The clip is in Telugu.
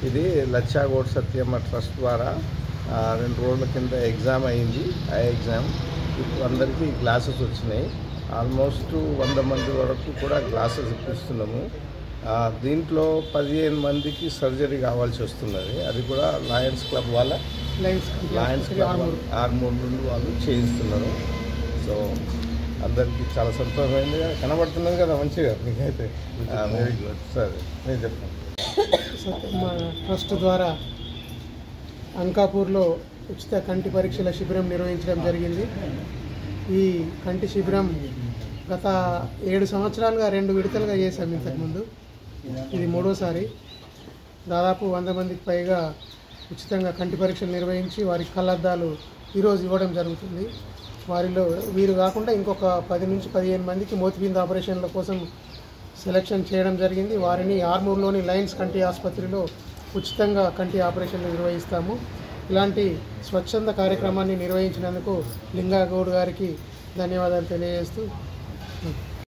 ఇది లచ్చాగోడ్ సత్యమ్మ ట్రస్ట్ ద్వారా 2 రోజుల కింద ఎగ్జామ్ అయింది. ఆ ఎగ్జామ్ ఇప్పుడు అందరికీ గ్లాసెస్ వచ్చినాయి. ఆల్మోస్ట్ 100 మంది వరకు కూడా గ్లాసెస్ ఇప్పిస్తున్నాము. దీంట్లో 15 మందికి సర్జరీ కావాల్సి వస్తున్నది. అది కూడా లయన్స్ క్లబ్ ఆర్మూర్ నుండి వాళ్ళు చేయిస్తున్నారు. సో అందరికీ చాలా సంతోషమైంది. కనబడుతున్నది కదా మంచిగా మీకైతే. Very good. సరే నేను చెప్తాను. సత్యమ్మ ట్రస్ట్ ద్వారా అంకాపూర్లో ఉచిత కంటి పరీక్షల శిబిరం నిర్వహించడం జరిగింది. ఈ కంటి శిబిరం గత 7 సంవత్సరాలుగా 2 విడతలుగా చేశాం. ఇంతకుముందు ఇది 3వసారి. దాదాపు 100 మందికి పైగా ఉచితంగా కంటి పరీక్షలు నిర్వహించి వారికి కళ్ళద్దాలు ఈరోజు ఇవ్వడం జరుగుతుంది. వారిలో వీరు కాకుండా ఇంకొక 10 నుంచి 15 మందికి మోతిబిందు ఆపరేషన్ల కోసం సెలెక్షన్ చేయడం జరిగింది. వారిని ఆర్మూర్లోని లయన్స్ కంటి ఆసుపత్రిలో ఉచితంగా కంటి ఆపరేషన్లు నిర్వహిస్తాము. ఇలాంటి స్వచ్ఛంద కార్యక్రమాన్ని నిర్వహించినందుకు లింగాగౌడ్ గారికి ధన్యవాదాలు తెలియజేస్తూ